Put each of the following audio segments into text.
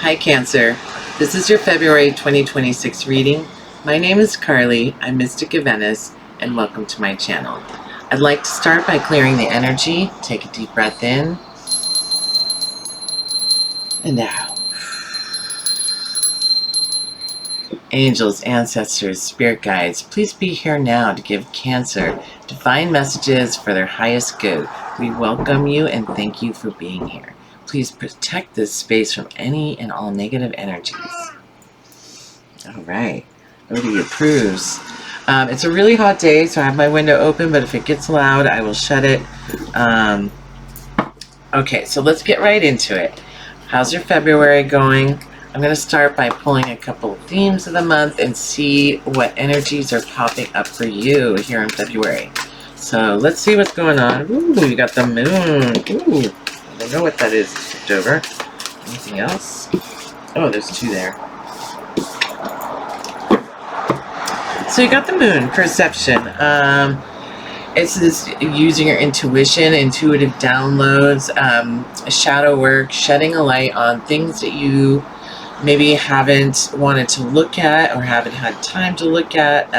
Hi Cancer, this is your February 2026 reading. My name is Carly, I'm Mystic of Venice, and welcome to my channel. I'd like to start by clearing the energy. Take a deep breath in and out. Angels, ancestors, spirit guides, please be here now to give Cancer divine messages for their highest good. We welcome you and thank you for being here. Please protect this space from any and all negative energies. All right, Odie approves. It's a really hot day, so I have my window open, but if it gets loud, I will shut it. Okay, so let's get right into it. How's your February going? I'm going to start by pulling a couple of themes of the month and see what energies are popping up for you here in February. So let's see what's going on. Ooh, we got the moon. Ooh, I don't know what that is. Flipped over. Anything else? Oh, there's two there. So you got the moon, perception. It's this using your intuition, intuitive downloads, shadow work, shedding a light on things that you maybe haven't wanted to look at or haven't had time to look at,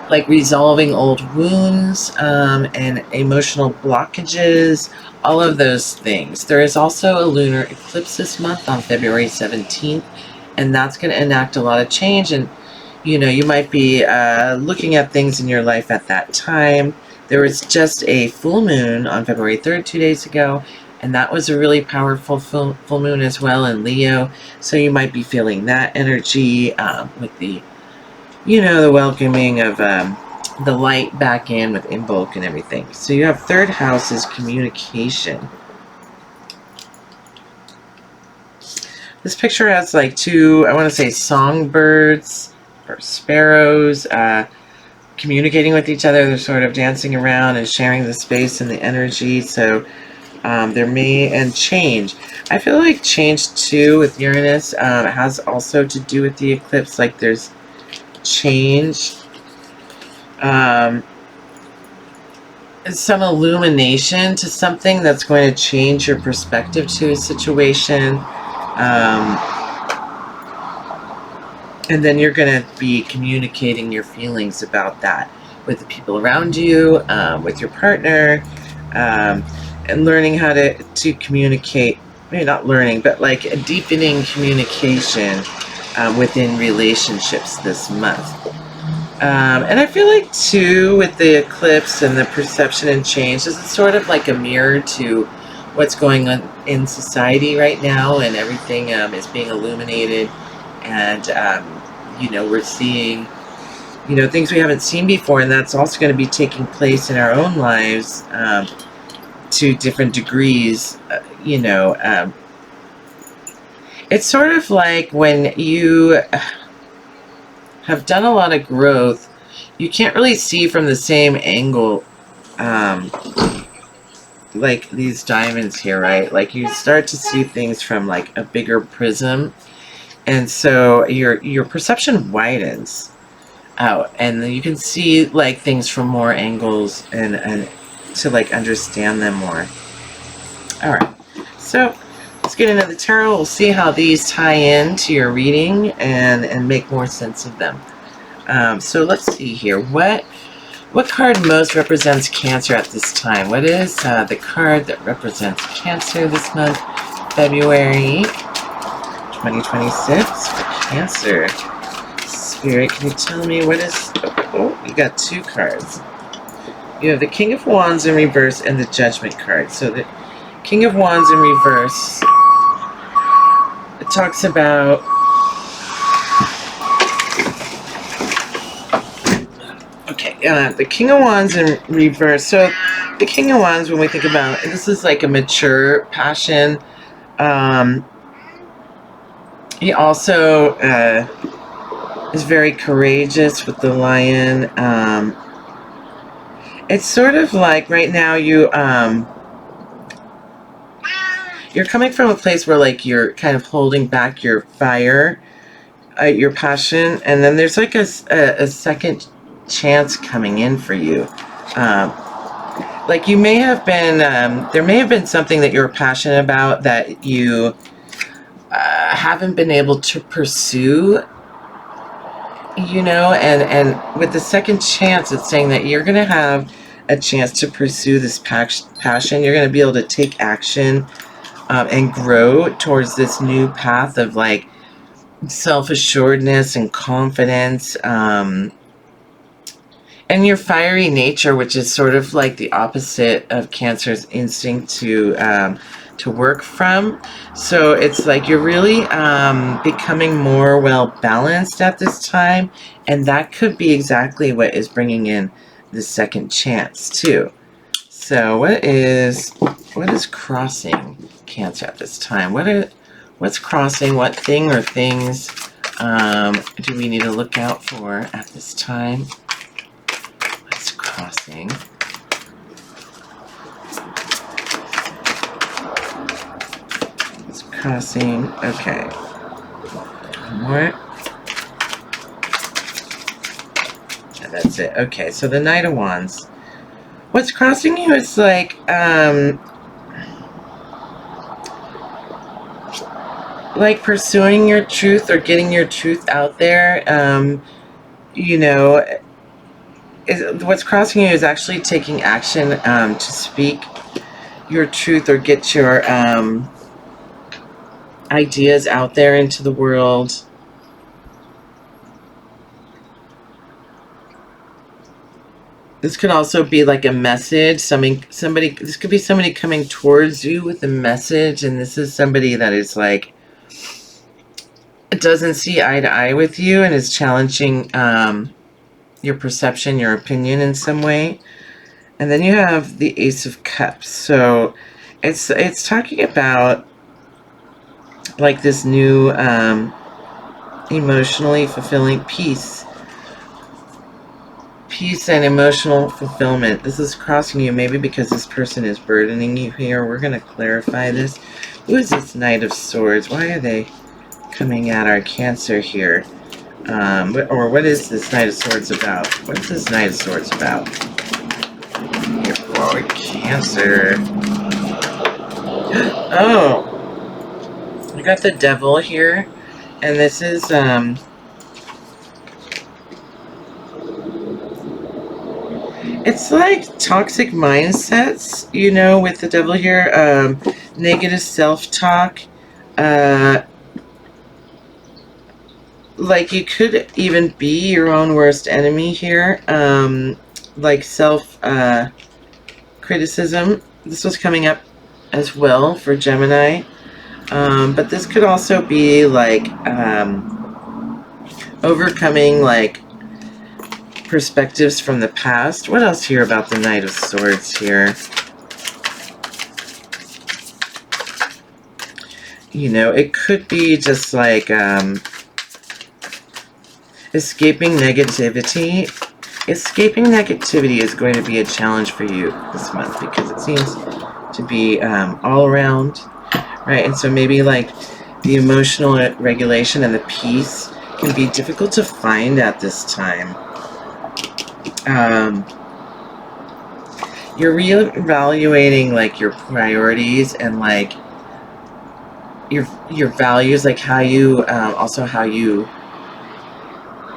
like resolving old wounds and emotional blockages, all of those things. There is also a lunar eclipse this month on February 17th, and that's going to enact a lot of change, and you know, you might be looking at things in your life at that time. There was just a full moon on February 3rd, 2 days ago, and that was a really powerful full moon as well in Leo. So you might be feeling that energy with the, you know, the welcoming of the light back in with Imbolc and everything. So you have third house is communication. This picture has like two, I want to say songbirds, or sparrows communicating with each other. They're sort of dancing around and sharing the space and the energy. So there may, and change. I feel like change too with Uranus has also to do with the eclipse. Like there's change, some illumination to something that's going to change your perspective to a situation. And then you're going to be communicating your feelings about that with the people around you, with your partner, and learning how to communicate. Maybe not learning, but like a deepening communication within relationships this month. And I feel like too with the eclipse and the perception and change, this is sort of like a mirror to what's going on in society right now, and everything is being illuminated. And you know, we're seeing, you know, things we haven't seen before, and that's also going to be taking place in our own lives to different degrees. You know, it's sort of like when you have done a lot of growth, you can't really see from the same angle, like these diamonds here, right? Like you start to see things from like a bigger prism. And so your perception widens out, and then you can see like things from more angles and to like understand them more. All right, so let's get into the tarot. We'll see how these tie in to your reading and make more sense of them. So let's see here. What card most represents Cancer at this time? What is the card that represents Cancer this month, February 2026 for Cancer? Spirit, can you tell me what is... Oh, you got two cards. You have the King of Wands in reverse and the Judgment card. So the King of Wands in reverse, it talks about... Okay, the King of Wands in reverse. So the King of Wands, when we think about... This is like a mature passion. He also is very courageous with the lion. It's sort of like right now you're coming from a place where like you're kind of holding back your fire, your passion, and then there's like a second chance coming in for you. Like you may have been, there may have been something that you were passionate about that you haven't been able to pursue, you know, and with the second chance, it's saying that you're going to have a chance to pursue this passion. You're going to be able to take action and grow towards this new path of like self-assuredness and confidence, and your fiery nature, which is sort of like the opposite of Cancer's instinct to work from. So it's like you're really becoming more well balanced at this time, and that could be exactly what is bringing in the second chance too. So what is crossing Cancer at this time? What's crossing? What thing or things do we need to look out for at this time? What's crossing? It's crossing. Okay. One more. And that's it. Okay, so the Knight of Wands. What's crossing you is like pursuing your truth or getting your truth out there. You know, what's crossing you is actually taking action to speak your truth or get your ideas out there into the world. This could also be like a message. This could be somebody coming towards you with a message, and this is somebody that is like, doesn't see eye to eye with you and is challenging your perception, your opinion in some way. And then you have the Ace of Cups. So it's talking about like this new emotionally fulfilling peace and emotional fulfillment. This is crossing you maybe because this person is burdening you here. We're going to clarify this. Who is this Knight of Swords? Why are they coming at our Cancer here? Or what is this Knight of Swords about? What is this Knight of Swords about? Here for Cancer. Oh! We got the Devil here. And this is, it's like toxic mindsets, you know, with the Devil here. Negative self-talk. Like you could even be your own worst enemy here. Like self-criticism. This was coming up as well for Gemini. But this could also be like overcoming like perspectives from the past. What else here about the Knight of Swords here? You know, it could be just like escaping negativity. Escaping negativity is going to be a challenge for you this month because it seems to be all around, right? And so maybe like the emotional regulation and the peace can be difficult to find at this time. You're reevaluating like your priorities and like your values, like how you also how you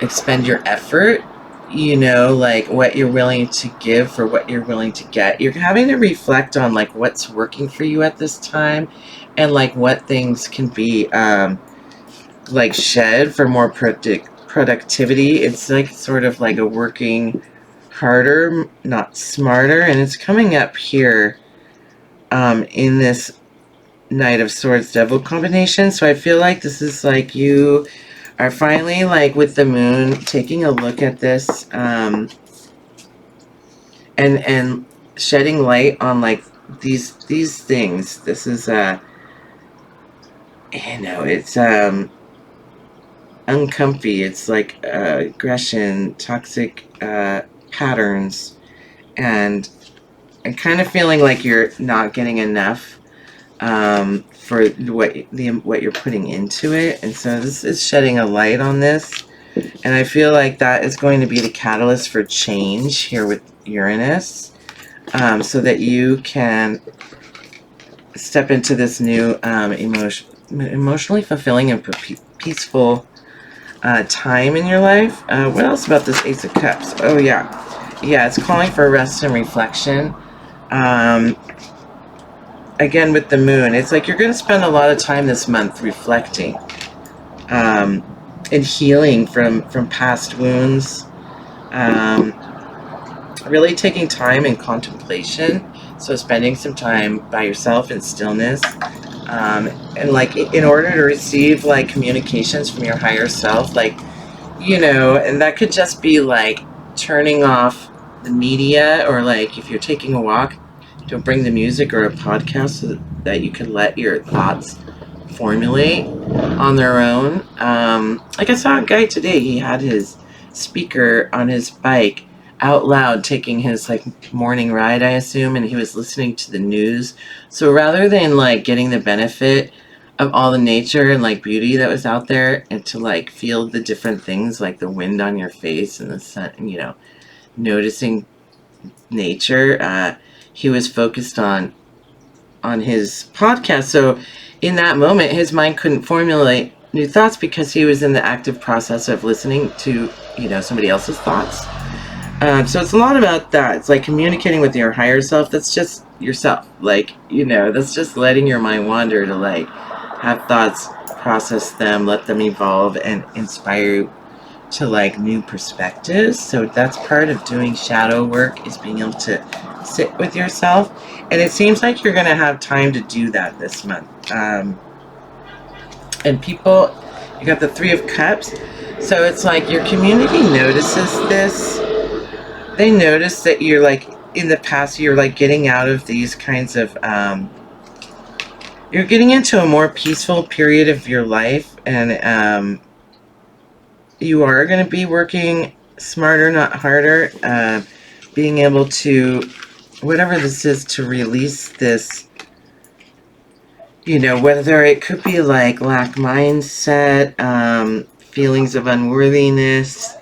expend your effort, you know, like what you're willing to give for what you're willing to get. You're having to reflect on like what's working for you at this time and like what things can be like shed for more productivity. It's like sort of like a working harder, not smarter, and it's coming up here in this Knight of Swords Devil combination. So I feel like this is like you are finally like with the moon taking a look at this and shedding light on like these things. This is you know, it's uncomfy. It's like aggression, toxic patterns, and kind of feeling like you're not getting enough for what you're putting into it. And so this is shedding a light on this, and I feel like that is going to be the catalyst for change here with Uranus, so that you can step into this new emotionally fulfilling and peaceful time in your life. What else about this Ace of Cups? Oh, yeah. Yeah, it's calling for rest and reflection. Again, with the moon, it's like you're going to spend a lot of time this month reflecting and healing from past wounds. Really taking time in contemplation. So spending some time by yourself in stillness. And like in order to receive like communications from your higher self, like, you know, and that could just be like turning off the media, or like if you're taking a walk, don't bring the music or a podcast so that you can let your thoughts formulate on their own. Like I saw a guy today, he had his speaker on his bike out loud taking his like morning ride, I assume, and he was listening to the news. So rather than like getting the benefit of all the nature and like beauty that was out there, and to like feel the different things like the wind on your face and the sun, you know, noticing nature, he was focused on his podcast. So in that moment, his mind couldn't formulate new thoughts because he was in the active process of listening to, you know, somebody else's thoughts. So it's a lot about that. It's like communicating with your higher self. That's just yourself. Like, you know, that's just letting your mind wander to like have thoughts, process them, let them evolve, and inspire you to like new perspectives. So that's part of doing shadow work, is being able to sit with yourself. And it seems like you're going to have time to do that this month. And people, you got the Three of Cups. So it's like your community notices this. They notice that you're like, in the past, you're like getting out of these kinds of, you're getting into a more peaceful period of your life. And you are going to be working smarter, not harder. Being able to, whatever this is, to release this, you know, whether it could be like lack mindset, feelings of unworthiness,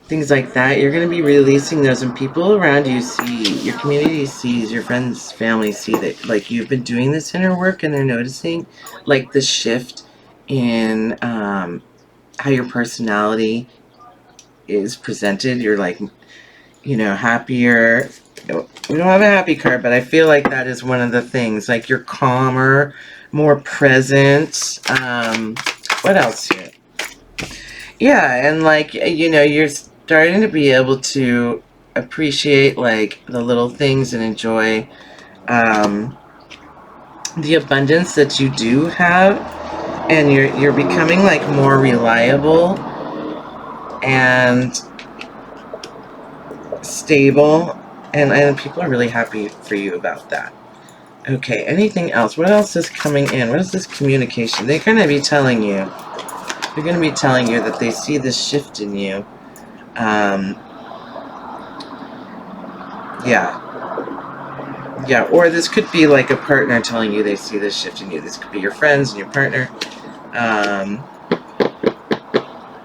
things like that. You're going to be releasing those, and people around you see, your community sees, your friends, family see that like you've been doing this inner work, and they're noticing like the shift in how your personality is presented. You're like, you know, happier. We don't have a happy card, but I feel like that is one of the things. Like you're calmer, more present. What else here? Yeah, and like, you know, you're starting to be able to appreciate like the little things and enjoy the abundance that you do have, and you're becoming like more reliable and stable, and people are really happy for you about that. Okay, anything else? What else is coming in? What is this communication? They're going to be telling you. They're going to be telling you that they see this shift in you. Yeah, or this could be like a partner telling you they see this shift in you. This could be your friends and your partner.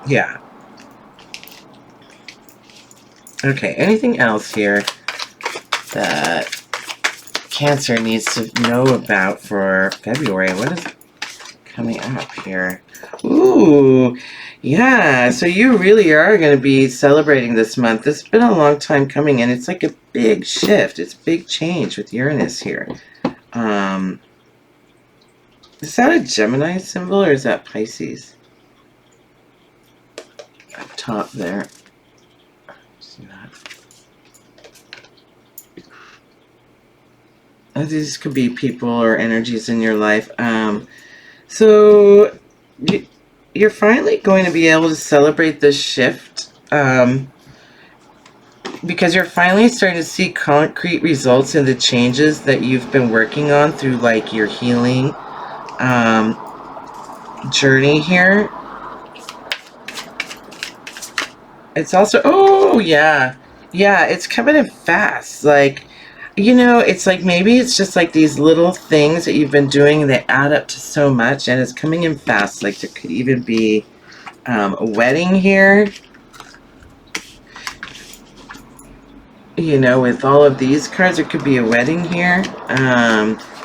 Yeah. Okay, anything else here that Cancer needs to know about for February? What is coming up here? Ooh, yeah, so you really are going to be celebrating this month. It's been a long time coming, and it's like a big shift. It's a big change with Uranus here. Is that a Gemini symbol, or is that Pisces? Up top there. See that? These could be people or energies in your life. So you're finally going to be able to celebrate this shift, because you're finally starting to see concrete results in the changes that you've been working on through like your healing journey here. It's also, oh yeah, it's coming in fast. Like, you know, it's like maybe it's just like these little things that you've been doing that add up to so much, and it's coming in fast. Like there could even be a wedding here. you know, with all of these cards, there could be a wedding here.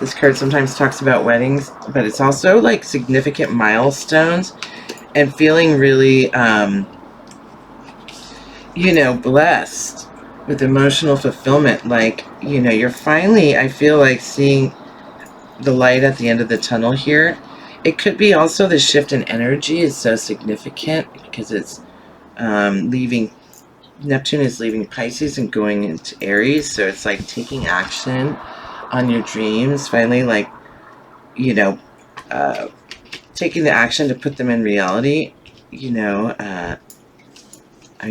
This card sometimes talks about weddings, but it's also like significant milestones and feeling really, you know, blessed with emotional fulfillment. Like, you know, you're finally, I feel like, seeing the light at the end of the tunnel here. It could be also the shift in energy is so significant because it's leaving, Neptune is leaving Pisces and going into Aries. So it's like taking action on your dreams, finally, like, you know, taking the action to put them in reality, you know,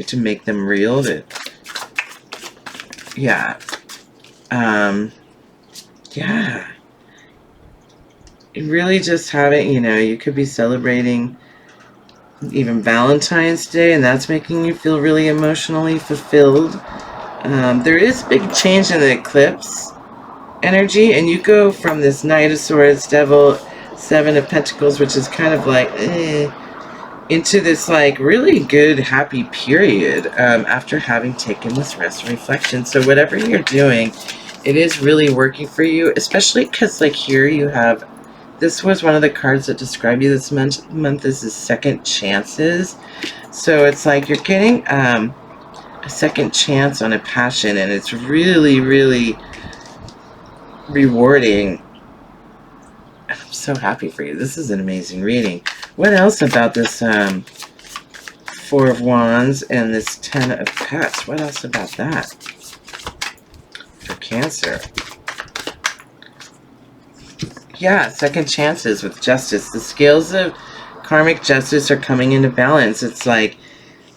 to make them real, to, yeah, yeah, really just have it, you know, you could be celebrating even Valentine's Day, and that's making you feel really emotionally fulfilled. There is big change in the eclipse energy, and you go from this Knight of Swords, Devil, Seven of Pentacles, which is kind of like, into this like really good, happy period after having taken this rest and reflection. So whatever you're doing, it is really working for you, especially because like here you have, this was one of the cards that described you this month as second chances. So it's like you're getting a second chance on a passion, and it's really, really rewarding. I'm so happy for you. This is an amazing reading. What else about this Four of Wands and this Ten of Cups? What else about that for Cancer? Yeah, second chances with justice. The scales of karmic justice are coming into balance. It's like,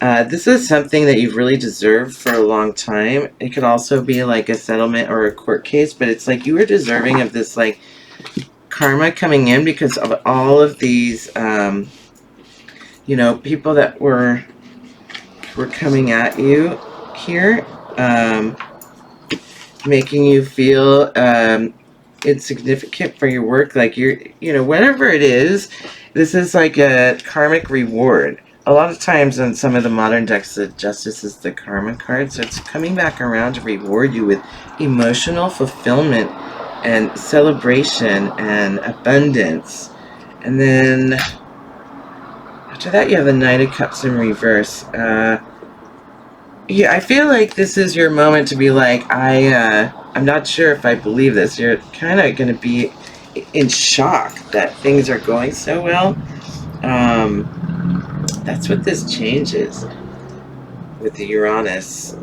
this is something that you've really deserved for a long time. It could also be like a settlement or a court case, but it's like you were deserving of this like karma coming in because of all of these, you know, people that were coming at you here, making you feel insignificant for your work. Like you're, you know, whatever it is, this is like a karmic reward. A lot of times on some of the modern decks, the Justice is the karma card, so it's coming back around to reward you with emotional fulfillment and celebration and abundance. And then after that, you have the Knight of Cups in reverse. Yeah, I feel like this is your moment to be like, I'm not sure if I believe this. You're kind of going to be in shock that things are going so well. That's what this changes with the Uranus.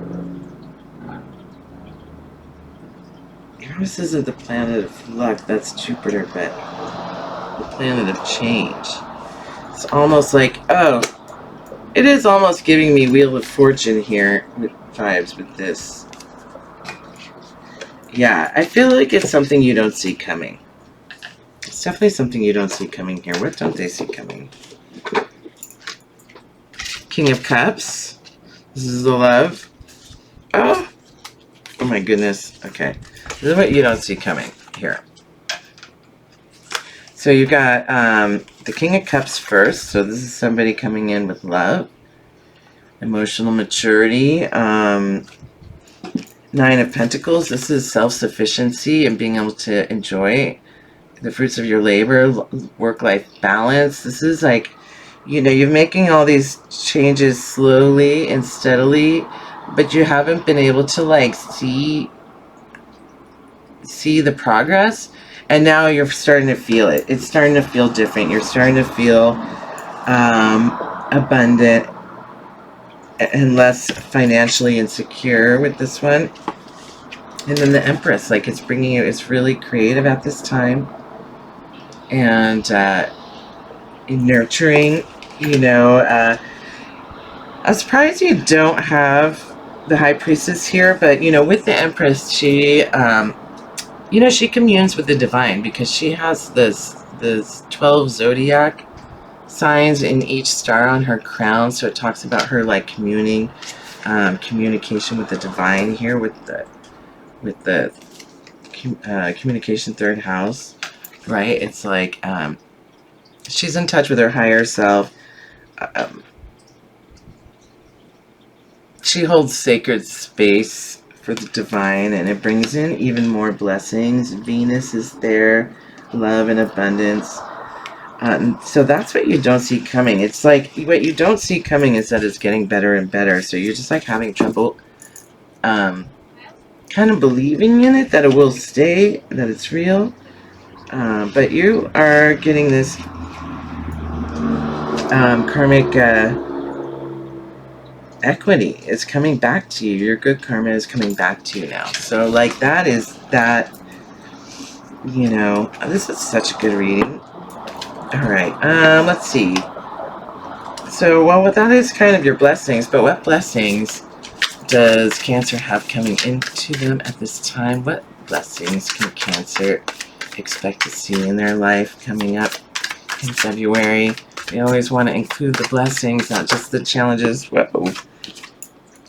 Uranus isn't the planet of luck, that's Jupiter, but the planet of change. It's almost like, oh, it is almost giving me Wheel of Fortune here with vibes with this. Yeah, I feel like it's something you don't see coming. It's definitely something you don't see coming here. What don't they see coming? King of Cups. This is the love. Oh my goodness. Okay. This is what you don't see coming here. So you got the King of Cups first. So this is somebody coming in with love, emotional maturity. Nine of Pentacles. This is self-sufficiency and being able to enjoy the fruits of your labor, work-life balance. This is like, you know, you're making all these changes slowly and steadily, but you haven't been able to like see the progress, and now you're starting to feel it. It's starting to feel different. You're starting to feel abundant and less financially insecure with this one. And then the Empress, like, it's bringing you, it's really creative at this time, and nurturing, you know. I'm surprised you don't have the High Priestess here, but, you know, with the Empress, she, you know, she communes with the divine because she has this 12 zodiac signs in each star on her crown, so it talks about her, like, communication with the divine here with the communication third house, right? It's like, she's in touch with her higher self. She holds sacred space for the divine, and it brings in even more blessings. Venus is there, love and abundance. So that's what you don't see coming. It's like what you don't see coming is that it's getting better and better. So you're just like having trouble kind of believing in it, that it will stay, that it's real. But you are getting this karmic equity. It's coming back to you. Your good karma is coming back to you now. So like that is that, you know, this is such a good reading. All right, let's see. So, well, that is kind of your blessings, but what blessings does Cancer have coming into them at this time? What blessings can Cancer expect to see in their life coming up in February? We always want to include the blessings, not just the challenges. Whoa.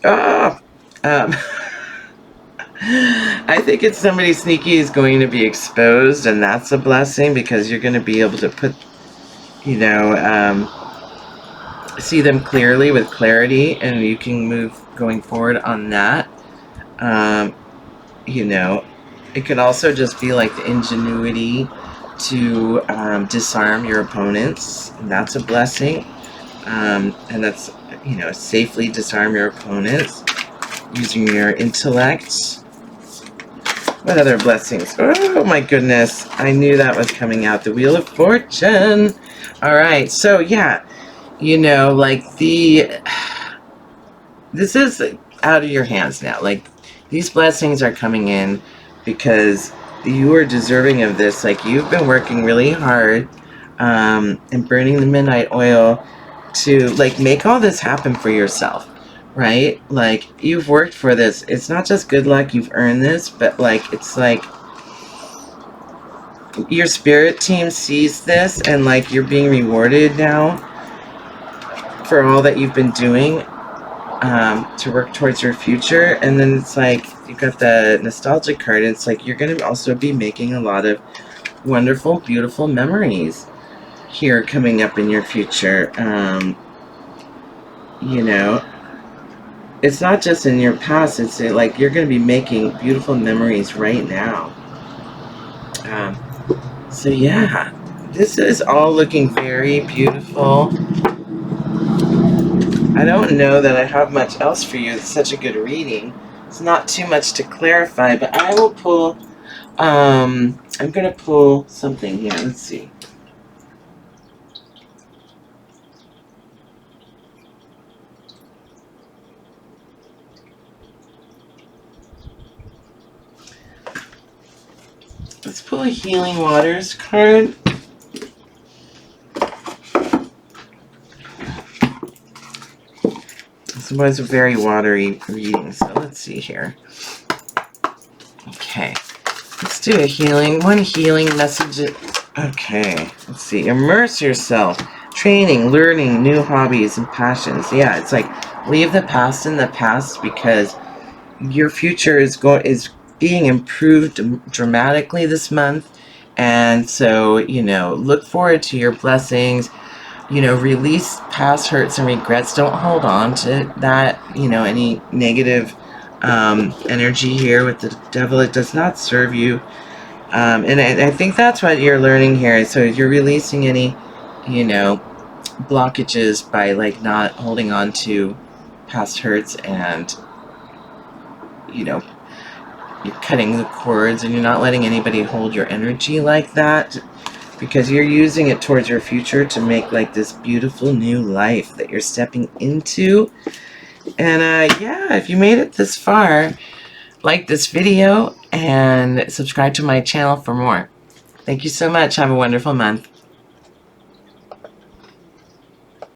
Oh! I think it's somebody sneaky is going to be exposed, and that's a blessing because you're going to be able to put, you know, see them clearly with clarity, and you can move going forward on that. You know, it could also just be like the ingenuity to disarm your opponents. And that's a blessing. And that's, you know, safely disarm your opponents using your intellect. What other blessings? Oh my goodness. I knew that was coming out. The Wheel of Fortune. All right. So yeah, you know, like this is out of your hands now. Like these blessings are coming in because you are deserving of this. Like you've been working really hard and burning the midnight oil to like make all this happen for yourself. Right? Like, you've worked for this. It's not just good luck, you've earned this, but like, it's like your spirit team sees this and like you're being rewarded now for all that you've been doing to work towards your future. And then it's like, you've got the nostalgic card, and it's like you're going to also be making a lot of wonderful, beautiful memories here coming up in your future. You know, it's not just in your past, it's like you're going to be making beautiful memories right now. So yeah, this is all looking very beautiful. I don't know that I have much else for you. It's such a good reading. It's not too much to clarify, but I will pull, I'm going to pull something here. Let's see. Let's pull a Healing Waters card. This was a very watery reading, so let's see here. Okay, let's do a healing, one healing message. Okay, let's see. Immerse yourself. Training, learning, new hobbies and passions. Yeah, it's like leave the past in the past because your future is being improved dramatically this month. And so, you know, look forward to your blessings. You know, release past hurts and regrets. Don't hold on to that, you know, any negative energy here with the devil. It does not serve you. And I think that's what you're learning here. So you're releasing any, you know, blockages by like not holding on to past hurts, and, you know, you're cutting the cords and you're not letting anybody hold your energy like that, because you're using it towards your future to make like this beautiful new life that you're stepping into. And yeah, if you made it this far, like this video and subscribe to my channel for more. Thank you so much. Have a wonderful month.